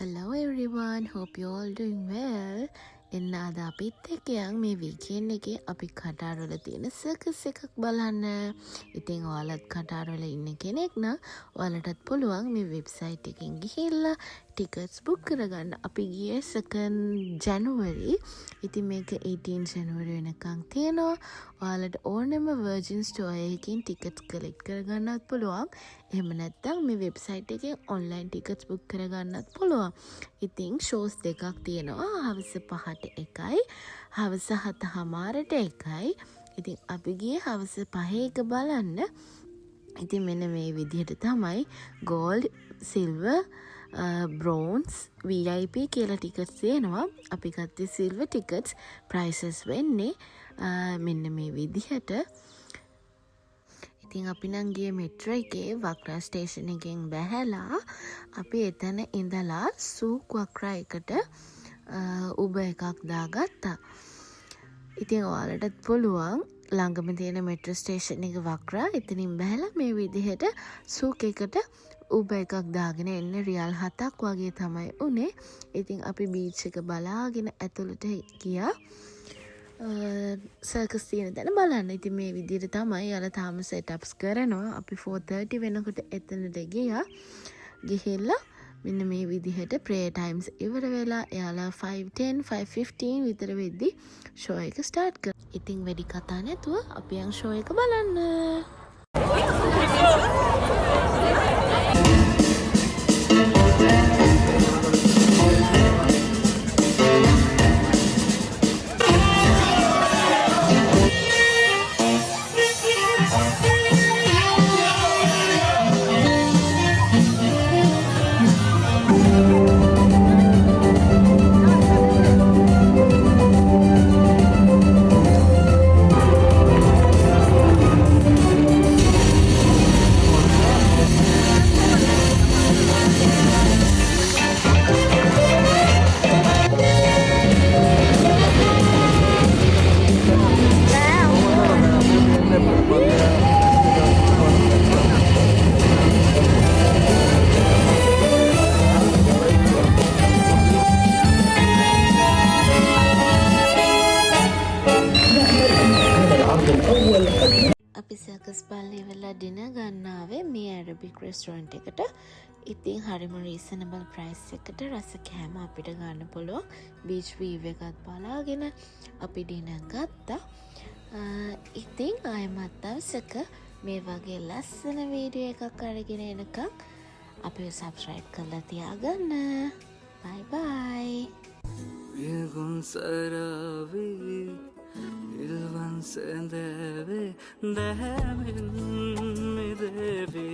Hello everyone, hope you all doing well. එන්න අද අපිත් එක්ක යන් මේ වීකෙන්ඩ් එකේ අපි කටාරවල තියෙන සර්කස් එකක් බලන්න. ඉතින් ඔයාලත් කටාරවල ඉන්න කෙනෙක් නම් ඔයාලටත් පුළුවන් මේ වෙබ්සයිට් එකෙන් ගිහිල්ලා ටිකට්ස් බුක් කරගන්න. අපි ගියේ 2 ජනුවරි. ඉතින් මේක 18 ජනුවරි වෙනකන් තියෙනවා. ඔයාලට ඕනම වර්ජින් ස්ටෝර් එකකින් ටිකට්ස් කලෙක්ට් කරගන්නත් පුළුවන්. එහෙම නැත්නම් මේ වෙබ්සයිට් එකෙන් ඔන්ලයින් ටිකට්ස් බුක් කරගන්නත් පුළුවන්. ඉතින් ෂෝස් දෙකක් තියෙනවා. හවස 5ට එකයි, හවස 7:00ට එකයි. ඉතින් අපි ගියේ හවස 5 එක බලන්න. ඉතින් මෙන්න මේ විදිහට තමයි gold, silver, bronze, VIP කියලා ටිකට්ස් තියෙනවා. අපි ගත්තේ silver tickets. prices වෙන්නේ මෙන්න මේ විදිහට. ඉතින් අපි නම් ගියේ මෙට්‍රෝ එකේ වක්‍රා ස්ටේෂන් එකෙන් බැහැලා අපි එතන ඉඳලා සූක් වක්‍රා එකට උබර් එකක් දාගත්තා. ඉතින් ඔයාලටත් පුළුවන් ළඟම තියෙන මෙට්‍රෝ ස්ටේෂන් එක වක්‍රා එතනින් බැහැලා මේ විදිහට සූක් එකට උබර් එකක් දාගෙන එන්න. රියල් 7ක් වගේ තමයි උනේ. ඉතින් අපි බීච් එක බලාගෙන ඇතුළට ගියා. සර්කස් තියෙන තැන බලන්න. ඉතින් මේ විදිහට තමයි යාලා තාම සෙටප්ස් කරනවා. අපි 4:30 වෙනකොට එතනට ගියා. ගිහිල්ලා මෙන්න මේ විදිහට ප්‍රේයර් ටයිම්ස් ඉවර වෙලා එයාලා 5:10 5:15 විතර වෙද්දි ෂෝ එක ස්ටාර්ට් කරා. ඉතින් වැඩි කතා නැතුව අපි යන් ෂෝ එක බලන්න. අපි සර්කස් බලලා ඉවරලා ඩිනර් ගන්න ආවේ මේ ඇරබික් රෙස්ටොරන්ට් එකට. ඉතින් හරිම රීසනබල් ප්‍රයිස් එකට රස කෑම අපිට ගන්න පුළුවන්. බීච් වීව් එකත් බලාගෙන අපි ඩිනර් ගත්තා. ඉතින් ආයෙමත් දවසක මේ වගේ ලස්සන වීඩියෝ එකක් අරගෙන එනකම් අපිව සබ්ස්ක්‍රයිබ් කරලා තියාගන්න. බයි බයි. Ilvan sendeve demin mi devi